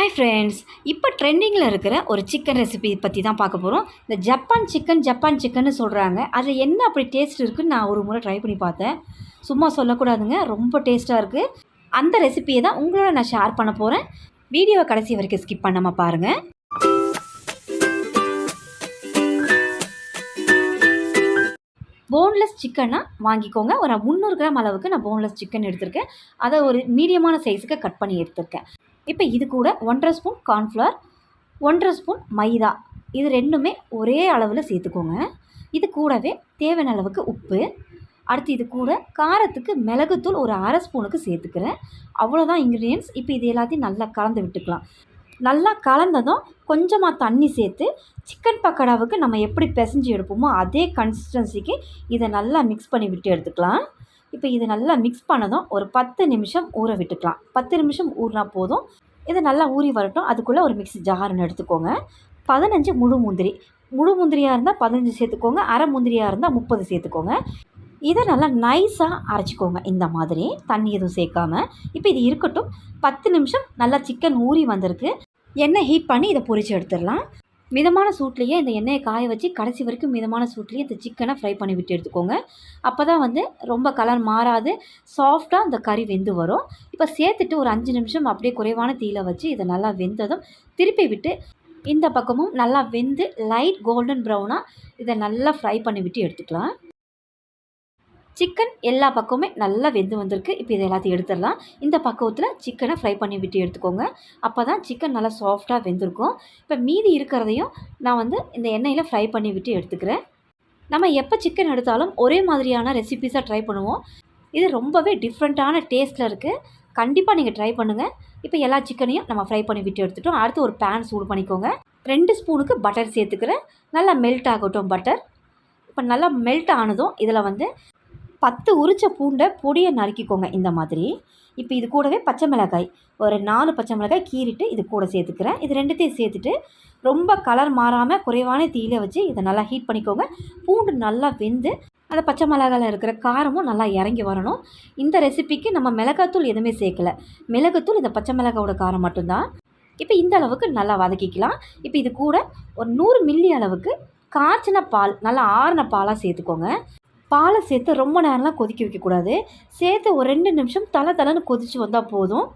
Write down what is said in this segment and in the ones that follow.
Hi friends, இப்போ ட்ரெண்டிங்கில் இருக்கிற ஒரு சிக்கன் ரெசிபி பற்றி தான் பார்க்க போகிறோம். இந்த ஜப்பான் சிக்கன்னு சொல்கிறாங்க. அதில் என்ன அப்படி டேஸ்ட் இருக்குதுன்னு நான் ஒரு முறை ட்ரை பண்ணி பார்த்தேன். சும்மா சொல்லக்கூடாதுங்க, ரொம்ப டேஸ்ட்டாக இருக்குது. அந்த ரெசிபியை தான் உங்களோட நான் ஷேர் பண்ண போகிறேன். வீடியோவை கடைசி வரைக்கும் ஸ்கிப் பண்ணாமல் பாருங்கள். போன்லெஸ் சிக்கனாக வாங்கிக்கோங்க. ஒரு 300 கிராம் அளவுக்கு நான் போன்லெஸ் சிக்கன் எடுத்திருக்கேன். அதை ஒரு மீடியமான சைஸுக்கு கட் பண்ணி எடுத்திருக்கேன். இப்போ இது கூட 1.5 ஸ்பூன் கார்ன்ஃப்ளவர், 1.5 ஸ்பூன் மைதா, இது ரெண்டுமே ஒரே அளவில் சேர்த்துக்கோங்க. இது கூடவே தேவையான அளவுக்கு உப்பு, அடுத்து இது கூட காரத்துக்கு மிளகுத்தூள் ஒரு 1/2 ஸ்பூனுக்கு சேர்த்துக்கிறேன். அவ்வளோதான் இன்க்ரீடியன்ட்ஸ். இப்போ இது எல்லாத்தையும் நல்லா கலந்து விட்டுக்கலாம். நல்லா கலந்ததும் கொஞ்சமாக தண்ணி சேர்த்து சிக்கன் பக்கோடாவுக்கு நம்ம எப்படி பிசைஞ்சு எடுப்போமோ அதே கன்சிஸ்டன்சிக்கு இதை நல்லா மிக்ஸ் பண்ணி விட்டு எடுத்துக்கலாம். இப்போ இது நல்லா மிக்ஸ் பண்ணதும் ஒரு 10 நிமிஷம் ஊற விட்டுக்கலாம். 10 நிமிஷம் ஊறினா போதும். இது நல்லா ஊறி வரட்டும். அதுக்குள்ளே ஒரு மிக்ஸி ஜார்னு எடுத்துக்கோங்க. 15 முழு முந்திரியாக இருந்தால் 15 சேர்த்துக்கோங்க. அரை முந்திரியாக இருந்தால் 30 சேர்த்துக்கோங்க. இதை நல்லா நைஸாக அரைச்சிக்கோங்க, இந்த மாதிரி தண்ணி எதுவும் சேர்க்காமல். இப்போ இது இருக்கட்டும். 10 நிமிஷம் நல்லா சிக்கன் ஊறி வந்திருக்கு. எண்ணெய் ஹீட் பண்ணி இதை பொரித்து எடுத்துடலாம். மிதமான சூட்லேயே இந்த எண்ணெயை காய வச்சு கடைசி வரைக்கும் மிதமான சூட்லேயே இந்த சிக்கனை ஃப்ரை பண்ணி விட்டு எடுத்துக்கோங்க. அப்போ தான் ரொம்ப கலர் மாறாது, சாஃப்டாக இந்த கறி வெந்து வரும். இப்போ சேர்த்துட்டு ஒரு 5 நிமிஷம் அப்படியே குறைவான தீயில் வச்சு இதை நல்லா வெந்ததும் திருப்பி விட்டு இந்த பக்கமும் நல்லா வெந்து லைட் கோல்டன் ப்ரௌனாக இதை நல்லா ஃப்ரை பண்ணி விட்டு எடுத்துக்கலாம். சிக்கன் எல்லா பக்கமுமே நல்லா வெந்து வந்திருக்கு. இப்போ இதை எல்லாத்தையும் எடுத்துடலாம். இந்த பக்குவத்தில் சிக்கனை ஃப்ரை பண்ணி விட்டு எடுத்துக்கோங்க. அப்போ தான் சிக்கன் நல்லா சாஃப்டாக வெந்திருக்கும். இப்போ மீதி இருக்கிறதையும் நான் இந்த எண்ணெயில் ஃப்ரை பண்ணி விட்டு எடுத்துக்கிறேன். நம்ம எப்போ சிக்கன் எடுத்தாலும் ஒரே மாதிரியான ரெசிபீஸாக ட்ரை பண்ணுவோம். இது ரொம்பவே டிஃப்ரெண்ட்டான டேஸ்ட்டில் இருக்குது. கண்டிப்பாக நீங்கள் ட்ரை பண்ணுங்கள். இப்போ எல்லா சிக்கனையும் நம்ம ஃப்ரை பண்ணி விட்டு எடுத்துட்டோம். அடுத்து ஒரு பேன் சூடு பண்ணிக்கோங்க. 2 ஸ்பூனுக்கு பட்டர் சேர்த்துக்கிறேன். நல்லா மெல்ட் ஆகட்டும் பட்டர். இப்போ நல்லா மெல்ட் ஆனதும் இதில் 10 உரிச்ச பூண்டை பொடியை நறுக்கிக்கோங்க, இந்த மாதிரி. இப்போ இது கூடவே பச்சை மிளகாய், ஒரு 4 பச்சை மிளகாய் கீறிட்டு இது கூட சேர்த்துக்கிறேன். இது ரெண்டுத்தையும் சேர்த்துட்டு ரொம்ப கலர் மாறாமல் குறைவான தீயில வச்சு இதை நல்லா ஹீட் பண்ணிக்கோங்க. பூண்டு நல்லா வெந்து அந்த பச்சை மிளகாயில் இருக்கிற காரமும் நல்லா இறங்கி வரணும். இந்த ரெசிபிக்கு நம்ம மிளகாத்தூள் எதுவுமே சேர்க்கலை. மிளகுத்தூள் இந்த பச்சை மிளகாவோட காரம் மட்டும்தான். இப்போ இந்த அளவுக்கு நல்லா வதக்கிக்கலாம். இப்போ இது கூட ஒரு 100 மில்லி அளவுக்கு காய்ச்சின பால், நல்லா ஆறின பாலாக சேர்த்துக்கோங்க. பாலை சேர்த்து ரொம்ப நேரம்லாம் கொதிக்க வைக்கக்கூடாது. சேர்த்து ஒரு 2 நிமிஷம் தலைன்னு கொதித்து வந்தால் போதும்.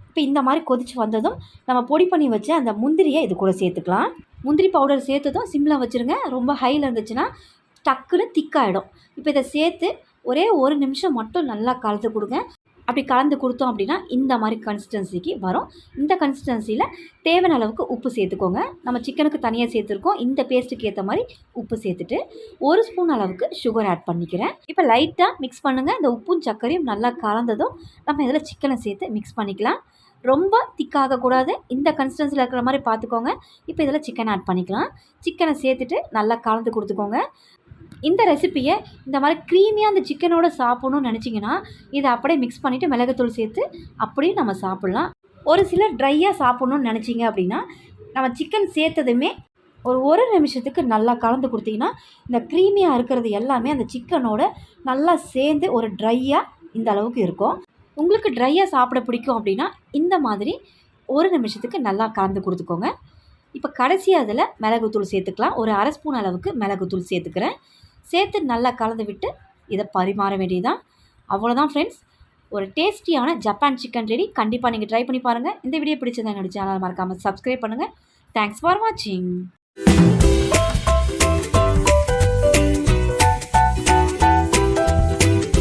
இப்போ இந்த மாதிரி கொதித்து வந்ததும் நம்ம பொடி பண்ணி வச்ச அந்த முந்திரியை இது கூட சேர்த்துக்கலாம். முந்திரி பவுடர் சேர்த்ததும் சிம்மில் வச்சுருங்க. ரொம்ப ஹையில் இருந்துச்சுன்னா டக்குன்னு திக்காயிடும். இப்போ இதை சேர்த்து ஒரே 1 நிமிஷம் மட்டும் நல்லா கலந்து கொடுங்க. அப்படி கலந்து கொடுத்தோம் அப்படின்னா இந்த மாதிரி கன்சிஸ்டன்சிக்கு வரும். இந்த கன்சிஸ்டன்சியில் தேவையான அளவுக்கு உப்பு சேர்த்துக்கோங்க. நம்ம சிக்கனுக்கு தனியாக சேர்த்துருக்கோம். இந்த பேஸ்ட்டுக்கு ஏற்ற மாதிரி உப்பு சேர்த்துட்டு 1 ஸ்பூன் அளவுக்கு சுகர் ஆட் பண்ணிக்கிறேன். இப்போ லைட்டாக மிக்ஸ் பண்ணுங்கள். இந்த உப்பும் சர்க்கரையும் நல்லா கலந்ததும் நம்ம இதில் சிக்கனை சேர்த்து மிக்ஸ் பண்ணிக்கலாம். ரொம்ப திக்காகக்கூடாது, இந்த கன்சிஸ்டன்சியில் இருக்கிற மாதிரி பார்த்துக்கோங்க. இப்போ இதில் சிக்கன் ஆட் பண்ணிக்கலாம். சிக்கனை சேர்த்துட்டு நல்லா கலந்து கொடுத்துக்கோங்க. இந்த ரெசிப்பியை இந்த மாதிரி க்ரீமியாக அந்த சிக்கனோட சாப்பிட்ணுன்னு நினச்சிங்கன்னா இதை அப்படியே மிக்ஸ் பண்ணிவிட்டு மிளகுத்தூள் சேர்த்து அப்படியே நம்ம சாப்பிட்லாம். ஒரு சிலர் ட்ரையாக சாப்பிட்ணுன்னு நினச்சிங்க அப்படின்னா நம்ம சிக்கன் சேர்த்ததுமே ஒரு நிமிஷத்துக்கு நல்லா கலந்து கொடுத்தீங்கன்னா இந்த க்ரீமியாக இருக்கிறது எல்லாமே அந்த சிக்கனோட நல்லா சேர்ந்து ஒரு ட்ரையாக இந்த அளவுக்கு இருக்கும். உங்களுக்கு ட்ரையாக சாப்பிட பிடிக்கும் அப்படின்னா இந்த மாதிரி 1 நிமிஷத்துக்கு நல்லா கலந்து கொடுத்துக்கோங்க. இப்போ கடைசியாக அதில் மிளகுத்தூள் சேர்த்துக்கலாம். ஒரு 1/2 ஸ்பூன் அளவுக்கு மிளகுத்தூள் சேர்த்துக்கிறேன். சேர்த்து நல்லா கலந்து விட்டு இதை பரிமாற வேண்டியதுதான். அவ்வளோதான் ஃப்ரெண்ட்ஸ், ஒரு டேஸ்டியான ஜப்பான் சிக்கன் ரெடி. கண்டிப்பாக நீங்கள் ட்ரை பண்ணி பாருங்கள். இந்த வீடியோ பிடிச்சதை என்னோட சேனல் மறக்காமல் சப்ஸ்கிரைப் பண்ணுங்கள். தேங்க்ஸ் ஃபார் வாட்சிங்.